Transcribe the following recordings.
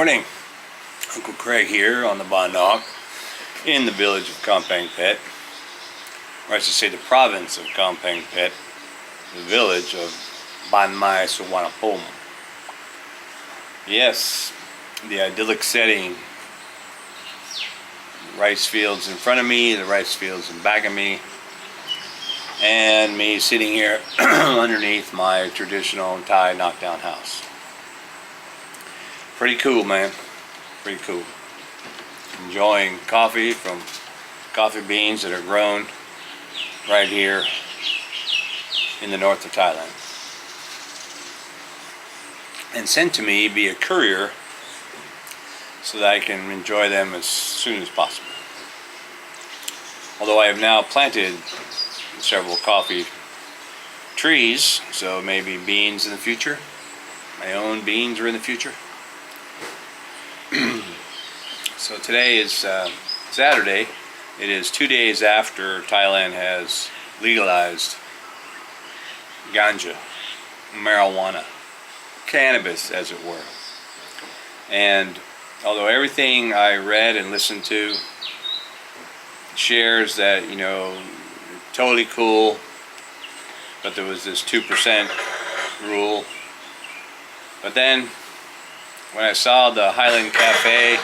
morning. Uncle Craig here on the Bondoc in the village of Kampang Pet, or I should say the province of Kampang Pet, the village of Ban Mai Suwanapom. Yes, the idyllic setting. Rice fields in front of me, the rice fields in back of me, and me sitting here underneath my traditional Thai knockdown house. Pretty cool, man. Pretty cool. Enjoying coffee from coffee beans that are grown right here in the north of Thailand, and sent to me via courier so that I can enjoy them as soon as possible. Although I have now planted several coffee trees, so maybe beans in the future. My own beans are in the future. So today is Saturday. It is 2 days after Thailand has legalized ganja, marijuana, cannabis as it were. And although everything I read and listened to shares that, you know, totally cool, but there was this 2% rule. But then when I saw the Highland Cafe,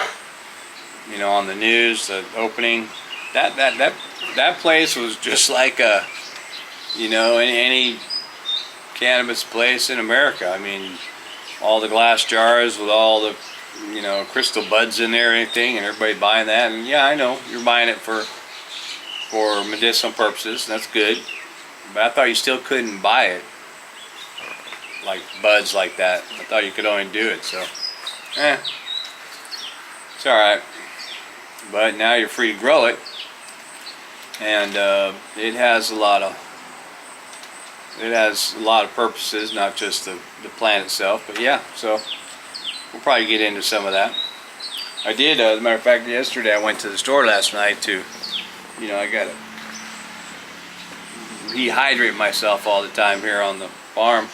you know, on the news, the opening, that place was just like a, you know, any cannabis place in America. I mean, all the glass jars with all the, you know, crystal buds in there, anything, and everybody buying that. And yeah, I know you're buying it for medicinal purposes. That's good, but I thought you still couldn't buy it like buds like that. I thought you could only do it. So, it's all right. But now you're free to grow it, and it has a lot of purposes, not just the plant itself. But yeah, so we'll probably get into some of that. I did, as a matter of fact, yesterday I went to the store last night to, you know, I gotta rehydrate myself all the time here on the farm.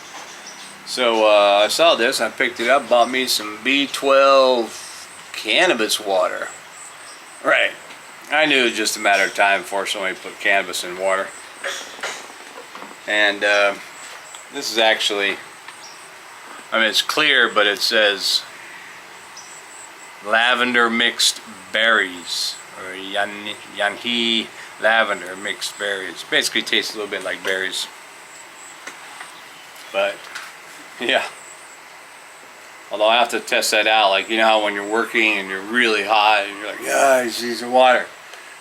So I saw this, I picked it up, bought me some B12 cannabis water. Right, I knew it was just a matter of time before somebody put cannabis in water. And this is actually, I mean, it's clear, but it says lavender mixed berries, or yanhi lavender mixed berries. Basically tastes a little bit like berries. But yeah, although I have to test that out, like, you know how when you're working and you're really hot and you're like, yeah, I need some water,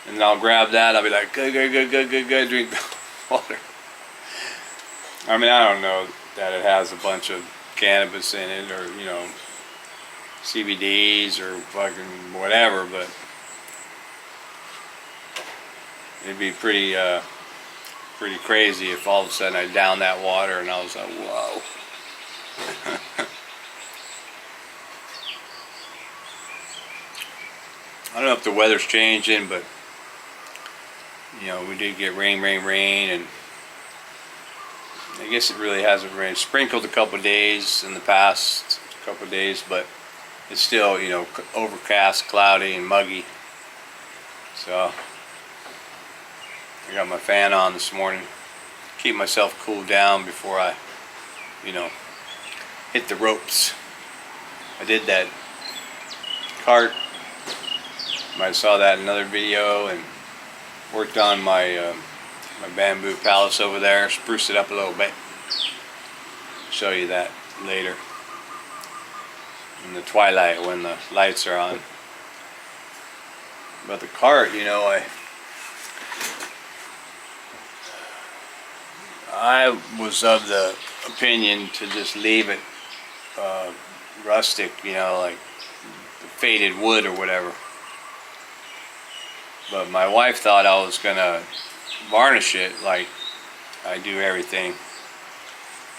and then I'll grab that, I'll be like, good, drink water. I mean, I don't know that it has a bunch of cannabis in it, or, you know, CBDs or fucking whatever, but it'd be pretty crazy if all of a sudden I downed that water and I was like, whoa. I don't know if the weather's changing, but, you know, we did get rain, and I guess it really hasn't rained. Sprinkled a couple days in the past couple days, but it's still, you know, overcast, cloudy, and muggy. So I got my fan on this morning, keep myself cooled down before I, you know, hit the ropes. I did that cart. You might have saw that in another video, and worked on my my bamboo palace over there, spruced it up a little bit. Show you that later in the twilight when the lights are on. But the cart, you know, I was of the opinion to just leave it rustic, you know, like faded wood or whatever. But my wife thought I was gonna varnish it like I do everything.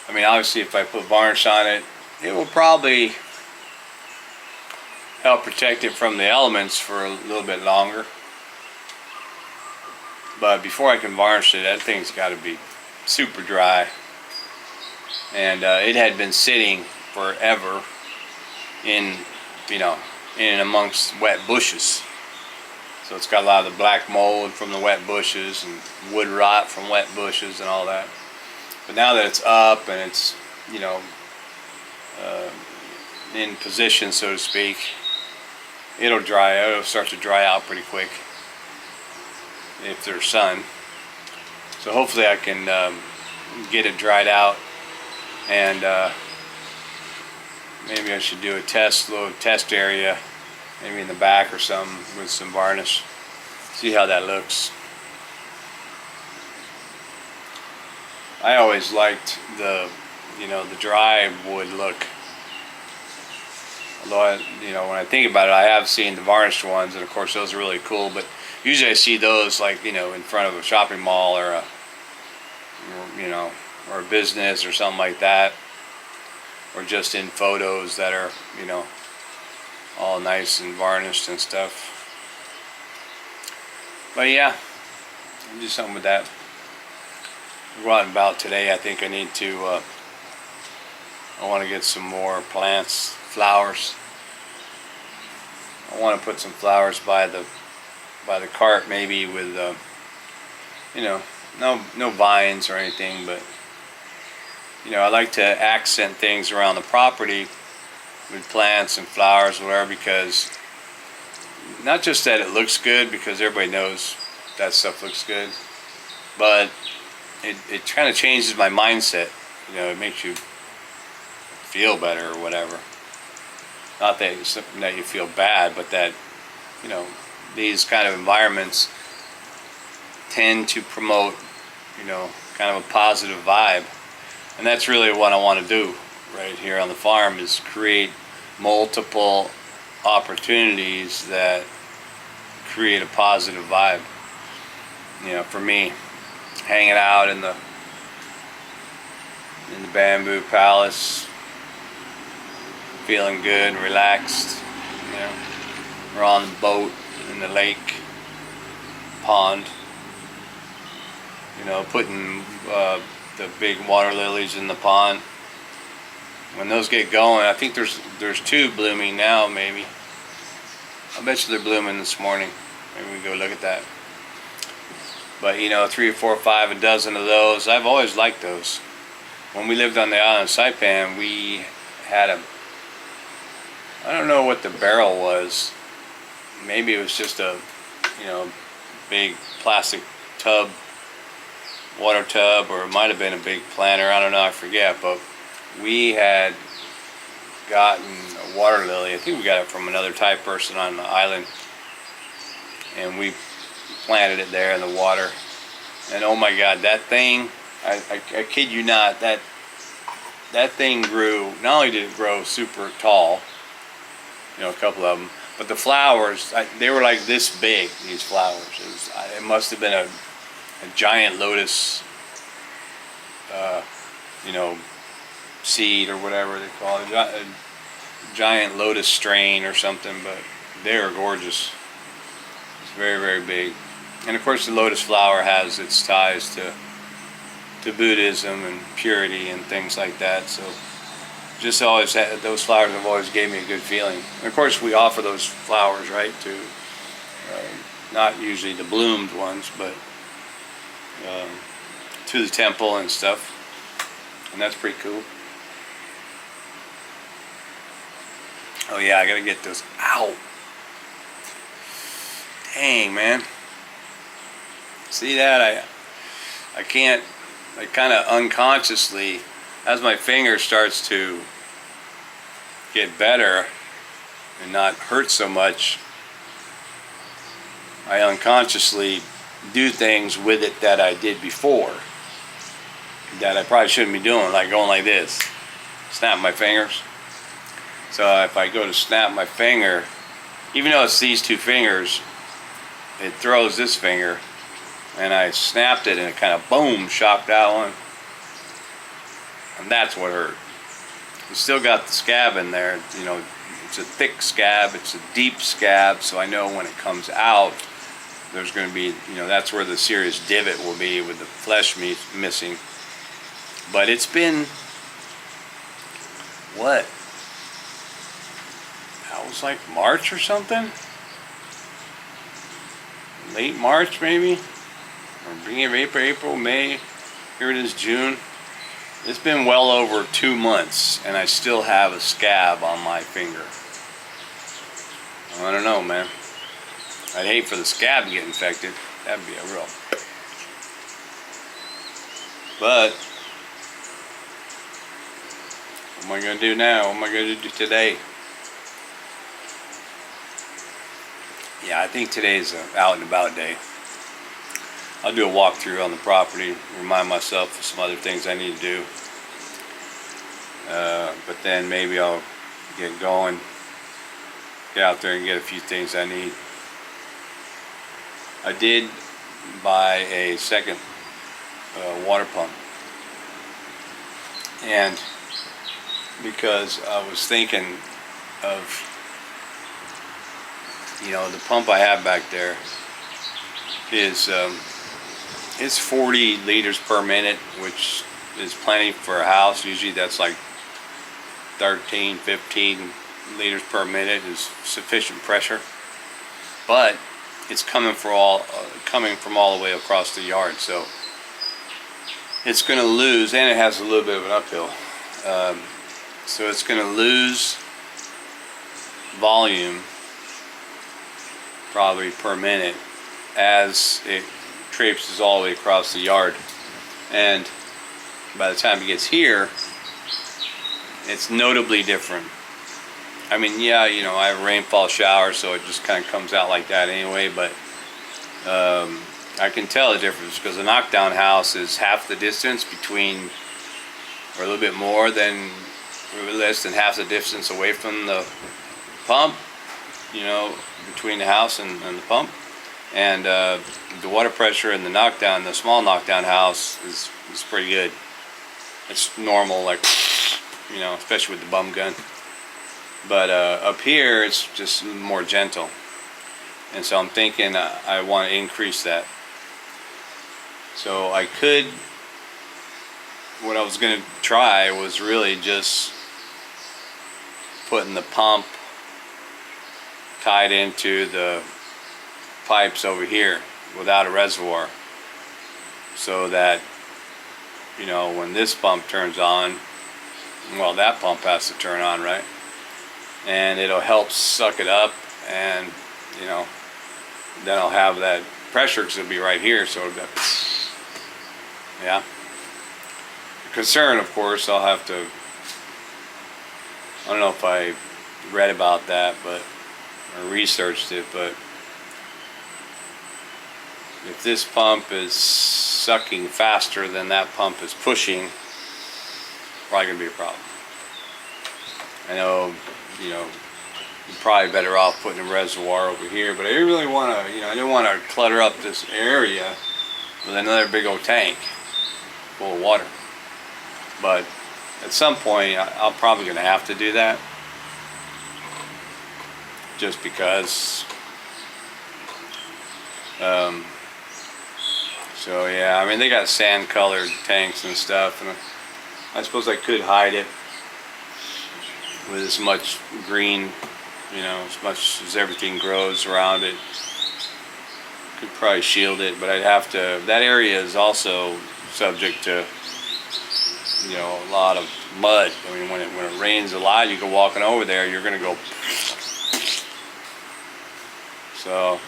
I mean, obviously if I put varnish on it, it will probably help protect it from the elements for a little bit longer. But before I can varnish it, that thing's got to be super dry. And it had been sitting forever in you know, in and amongst wet bushes. So it's got a lot of the black mold from the wet bushes and wood rot from wet bushes and all that. But now that it's up and it's, you know, in position, so to speak, it'll start to dry out pretty quick if there's sun. So hopefully I can get it dried out, and maybe I should do a little test area, maybe in the back or something with some varnish. See how that looks. I always liked the dry wood look. Although when I think about it, I have seen the varnished ones, and of course those are really cool. But usually I see those like in front of a shopping mall or a business or something like that, or just in photos that are all nice and varnished and stuff. But yeah, I'll do something with that. Go out and about today. I think I need to. I want to get some more plants, flowers. I want to put some flowers by the cart, maybe with no vines or anything, but I like to accent things around the property with plants and flowers, whatever, because not just that it looks good, because everybody knows that stuff looks good, but it kind of changes my mindset. It makes you feel better or whatever. Not that it's something that you feel bad, but that these kind of environments tend to promote kind of a positive vibe, and that's really what I want to do right here on the farm, is create multiple opportunities that create a positive vibe. For me, hanging out in the bamboo palace, feeling good, relaxed, we're on the boat in the lake, pond, putting the big water lilies in the pond. When those get going, I think there's 2 blooming now, maybe. I bet you they're blooming this morning. Maybe we can go look at that. But 3 or 4 or 5, a dozen of those. I've always liked those. When we lived on the island of Saipan, we had I don't know what the barrel was. Maybe it was just a big plastic tub, water tub, or it might have been a big planter. I don't know, I forget. But we had gotten a water lily. I think we got it from another Thai person on the island, and we planted it there in the water. And oh my God, that thing! I kid you not, that thing grew. Not only did it grow super tall, a couple of them, but the flowers, they were like this big. These flowers, it must have been a giant lotus, seed or whatever they call it, a giant lotus strain or something. But they are gorgeous. It's very, very big. And of course the lotus flower has its ties to Buddhism and purity and things like that. So just always those flowers have always gave me a good feeling. And of course we offer those flowers, right, to not usually the bloomed ones, but to the temple and stuff. And that's pretty cool. Oh yeah, I gotta get those out. Dang, man. See that? I can't, I kind of unconsciously, as my finger starts to get better and not hurt so much, I unconsciously do things with it that I did before that I probably shouldn't be doing, like going like this, snap my fingers. So if I go to snap my finger, even though it's these 2 fingers, it throws this finger, and I snapped it and it kind of boom, shocked that one, and that's what hurt. It's still got the scab in there, it's a thick scab, it's a deep scab, so I know when it comes out there's going to be, that's where the serious divot will be with the flesh missing. But it's been, what, that was like March or something. Late March maybe, or beginning of April, May. Here it is, June. It's been well over 2 months, and I still have a scab on my finger. I don't know, man. I'd hate for the scab to get infected. That'd be a real. But what am I going to do now? What am I going to do today? Yeah, I think today's an out and about day. I'll do a walkthrough on the property, remind myself of some other things I need to do. But then maybe I'll get going, get out there and get a few things I need. I did buy a second water pump, and because I was thinking of, the pump I have back there is it's 40 liters per minute, which is plenty for a house. Usually that's like 13, 15 liters per minute is sufficient pressure, but it's coming from all the way across the yard, so it's going to lose, and it has a little bit of an uphill, so it's going to lose volume probably per minute as it traipses all the way across the yard, and by the time it gets here, it's notably different. I mean, yeah, I have a rainfall shower, so it just kind of comes out like that anyway, but I can tell the difference because the knockdown house is half the distance between, or a little bit more than, less than half the distance away from the pump, between the house and the pump. And the water pressure in the small knockdown house is pretty good. It's normal, like, especially with the bum gun. But up here, it's just more gentle. And so I'm thinking I want to increase that. So what I was going to try was really just putting the pump tied into the pipes over here without a reservoir, so that when this pump turns on, well, that pump has to turn on, right? And it'll help suck it up, and then I'll have that pressure because it'll be right here, so it'll go, yeah. The concern, of course, I don't know if I read about that, or researched it, but if this pump is sucking faster than that pump is pushing, probably gonna be a problem. I know, you're probably better off putting a reservoir over here, but I didn't really want to, I didn't want to clutter up this area with another big old tank full of water. But at some point, I'm probably going to have to do that, just because. So yeah, I mean, they got sand-colored tanks and stuff, and I suppose I could hide it with as much green, as much as everything grows around it. Could probably shield it, but I'd have to. That area is also subject to, a lot of mud. I mean, when it rains a lot, you go walking over there, you're gonna go. So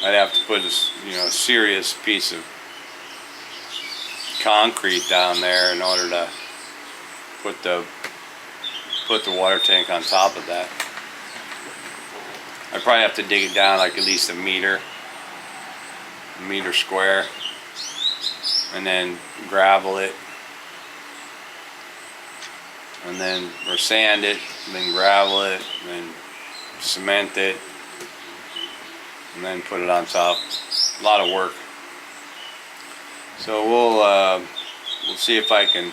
I'd have to put a serious piece of concrete down there in order to put the water tank on top of that. I'd probably have to dig it down like at least a meter square, and then gravel it, and then or sand it, and then gravel it, and then cement it, and then put it on top. A lot of work. So we'll see if I can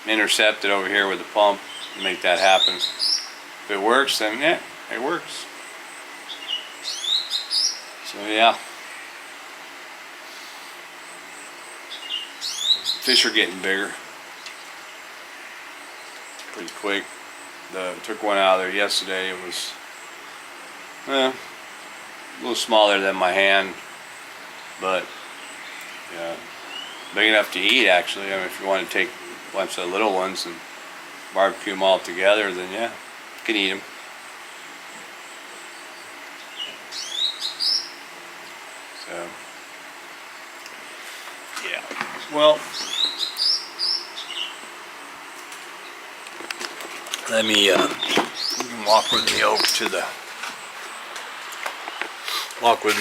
intercept it over here with the pump and make that happen. If it works, then yeah, it works. So yeah, fish are getting bigger pretty quick. took one out of there yesterday. It was a little smaller than my hand, but yeah, big enough to eat actually. I mean, if you want to take a bunch of little ones and barbecue them all together, then yeah, you can eat them. So yeah, well, let me walk with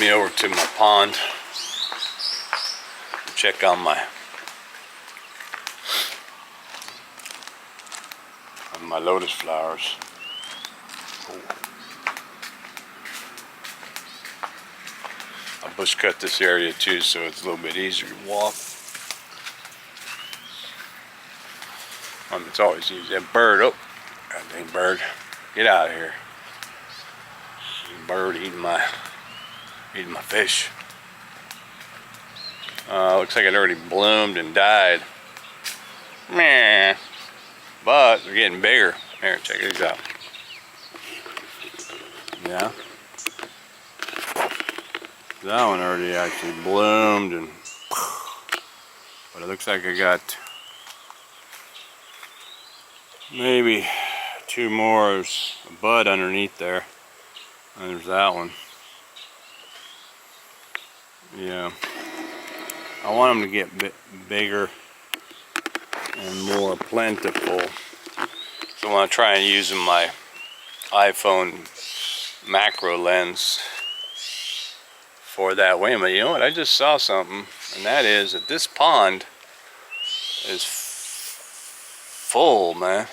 me over to my pond. Check on my lotus flowers. I bush cut this area too, so it's a little bit easier to walk. It's always easy. That bird, oh, goddamn bird, get out of here! Bird eating my fish. Looks like it already bloomed and died. Meh. But they're getting bigger. Here, check these out. Yeah. That one already actually bloomed, and but it looks like I got maybe two more. There's a bud underneath there. And there's that one. Yeah. I want them to get bigger and more plentiful. So I want to try and use my iPhone macro lens for that. Wait a minute, you know what? I just saw something, and that is that this pond is full, man.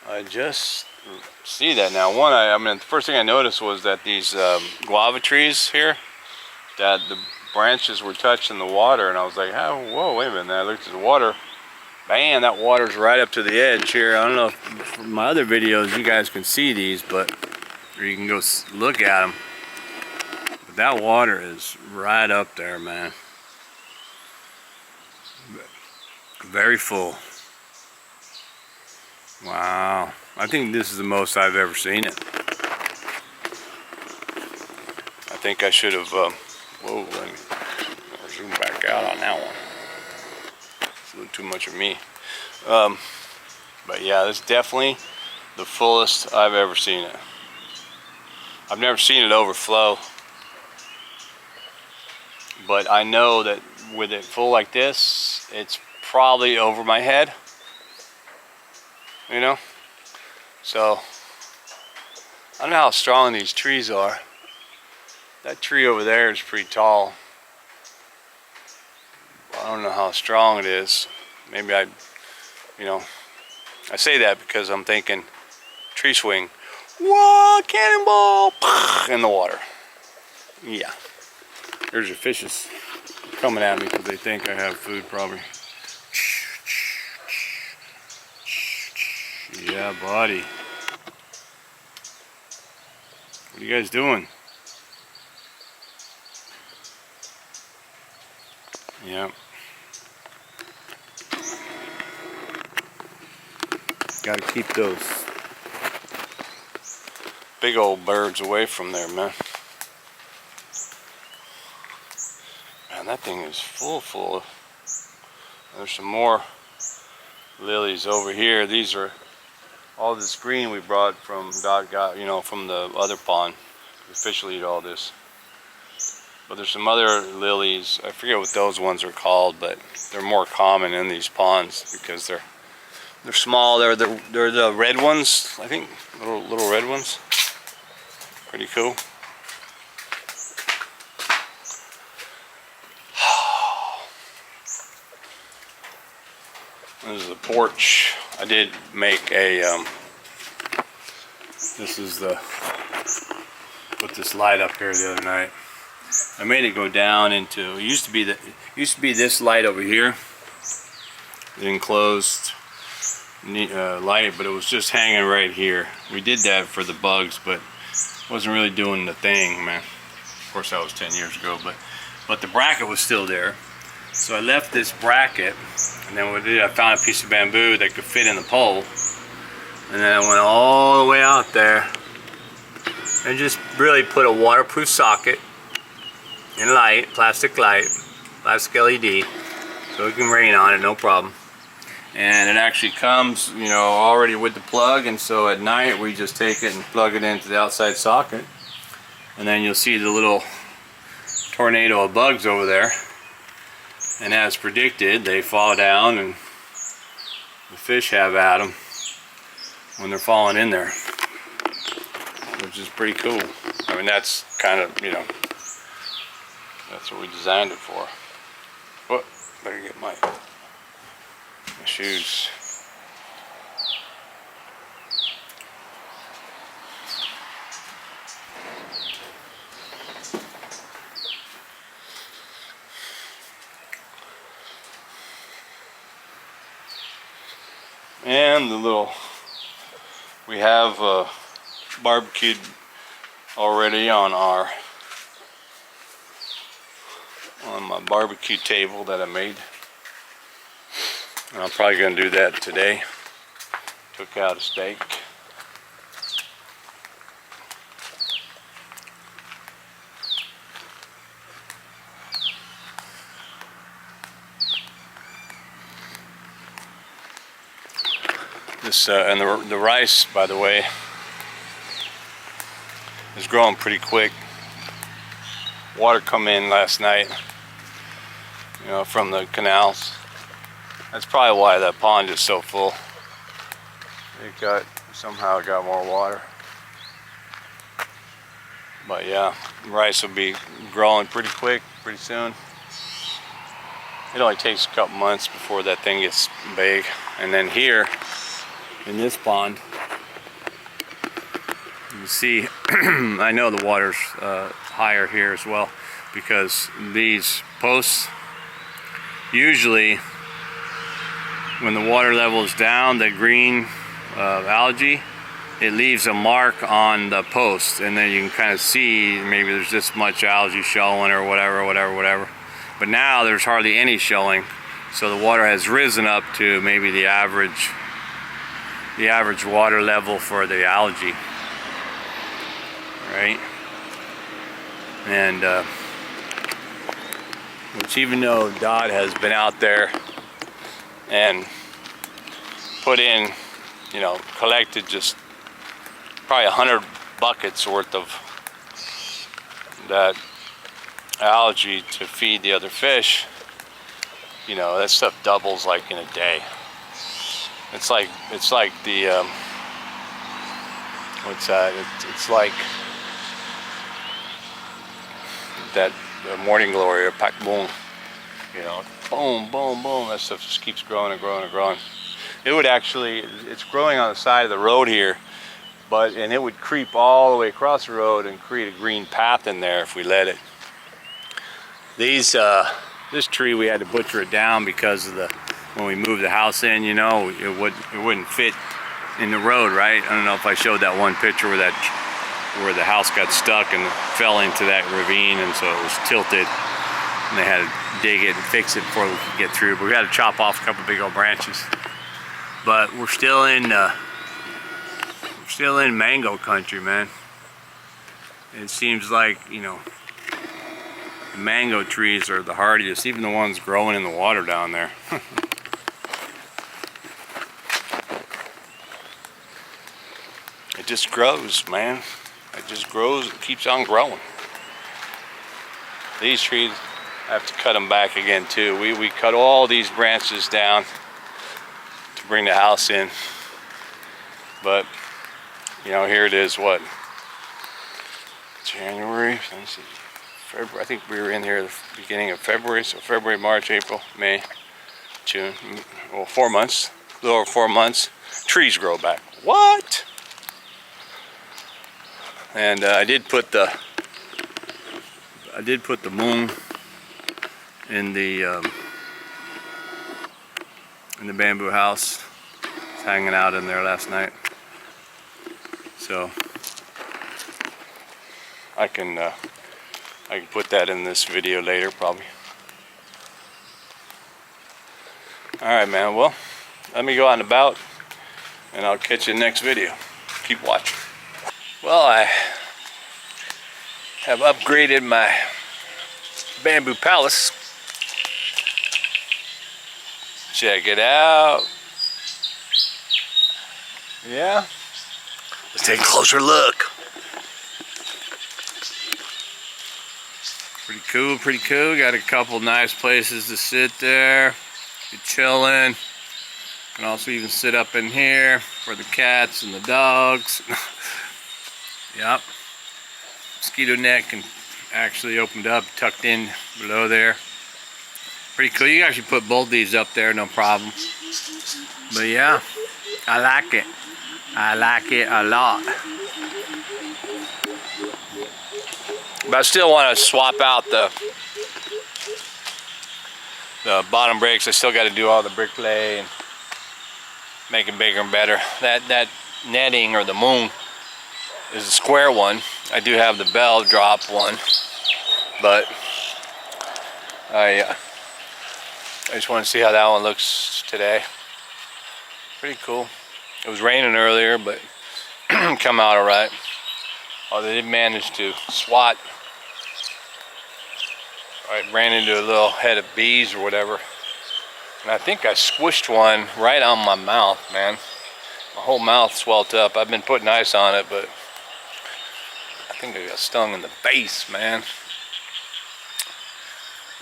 I just see that now. One, I mean, the first thing I noticed was that these guava trees here, that the branches were touching the water, and I was like, oh, whoa, wait a minute. And I looked at the water. Bam, that water's right up to the edge here. I don't know if from my other videos you guys can see these, but or you can go look at them. But that water is right up there, man. Very full. Wow. I think this is the most I've ever seen it. I think I should have, whoa, let me zoom back out on that one. It's a little too much of me. But yeah, this is definitely the fullest I've ever seen it. I've never seen it overflow. But I know that with it full like this, it's probably over my head. You know? So, I don't know how strong these trees are. That tree over there is pretty tall. I don't know how strong it is. Maybe I say that because I'm thinking tree swing. Whoa, cannonball! In the water. Yeah. There's your fishes coming at me because they think I have food probably. Yeah, buddy. What are you guys doing? Yeah. Gotta keep those big old birds away from there, man. Man, that thing is full. There's some more lilies over here. These are all this green we brought from from the other pond. We officially eat all this. But there's some other lilies. I forget what those ones are called, but they're more common in these ponds because they're small. They're the red ones, I think, little red ones. Pretty cool. This is the porch. I did make a this is put this light up here the other night. I made it go down into, it used to be this light over here, the enclosed light, but it was just hanging right here. We did that for the bugs, but it wasn't really doing the thing, man. Of course that was 10 years ago, but the bracket was still there. So I left this bracket, and then what I did, I found a piece of bamboo that could fit in the pole, and then I went all the way out there and just really put a waterproof socket and light, plastic LED, so it can rain on it, no problem. And it actually comes, you know, already with the plug, and so at night we just take it and plug it into the outside socket, and then you'll see the little tornado of bugs over there, and as predicted, they fall down and the fish have at them when they're falling in there, which is pretty cool. I mean, that's kind of, you know, that's what we designed it for. Oh, better get my shoes. And the little, we have barbecued already on my barbecue table that I made. And I'm probably going to do that today. Took out a steak. This and the rice, by the way, is growing pretty quick. Water come in last night, you know, from the canals. That's probably why that pond is so full. Somehow it got more water. But yeah, rice will be growing pretty quick, pretty soon. It only takes a couple months before that thing gets big. And then here, in this pond, you see, I know the water's higher here as well, because these posts, usually when the water level is down, the green algae, it leaves a mark on the post, and then you can kind of see maybe there's this much algae showing or whatever. But now there's hardly any showing, so the water has risen up to maybe the average water level for the algae, right? And which, even though Dodd has been out there and put in, you know, collected just probably 100 buckets worth of that algae to feed the other fish, you know, that stuff doubles like in a day. It's like the what's that? It's like that morning glory or pack boom, you know, boom, boom, boom. That stuff just keeps growing and growing and growing. It would actually, it's growing on the side of the road here, and it would creep all the way across the road and create a green path in there if we let it. This tree, we had to butcher it down because of when we moved the house in, you know, it wouldn't fit in the road, right? I don't know if I showed that one picture where the house got stuck and fell into that ravine, and so it was tilted, and they had to dig it and fix it before we could get through. But we had to chop off a couple big old branches. But we're still in mango country, man. It seems like, you know, the mango trees are the hardiest, even the ones growing in the water down there. It just grows, man. It just grows, it keeps on growing. These trees, I have to cut them back again too. We cut all these branches down to bring the house in. But, you know, here it is, what? January, let me see. February, I think we were in here the beginning of February, so February, March, April, May, June, well, 4 months, a little over 4 months, trees grow back. What? And I did put the moon in the bamboo house. It's hanging out in there last night, so I can put that in this video later, probably. Alright, man, well, let me go out and about, and I'll catch you in the next video. Keep watching. Well, I have upgraded my bamboo palace. Check it out. Yeah. Let's take a closer look. Pretty cool, pretty cool. Got a couple nice places to sit there. You're chilling. And also you can sit up in here for the cats and the dogs. Yep. Mosquito net can actually opened up, tucked in below there. Pretty cool. You can actually put both these up there, no problem. But yeah, I like it. I like it a lot. But I still want to swap out the bottom bricks. I still got to do all the brick lay and make it bigger and better. That netting or the moon is a square one. I do have the bell drop one, but I just want to see how that one looks today. Pretty cool. It was raining earlier, but come out all right. Oh, they did manage to swat. I ran into a little head of bees or whatever, and I think I squished one right on my mouth, man. My whole mouth swelled up. I've been putting ice on it, but I think I got stung in the face, man.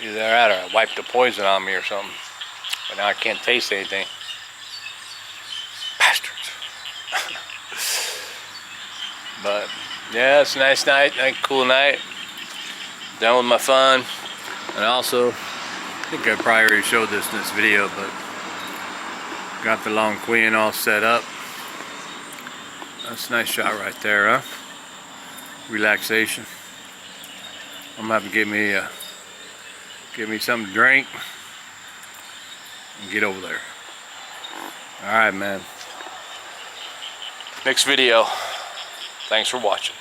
Either that or I wiped the poison on me or something. But now I can't taste anything. Bastards. But yeah, it's a nice night, cool night. Done with my fun. And also, I think I probably already showed this in this video, but got the long queen all set up. That's a nice shot right there, huh? Relaxation. I'm gonna have to give me something to drink and get over there. All right, man. Next video. Thanks for watching.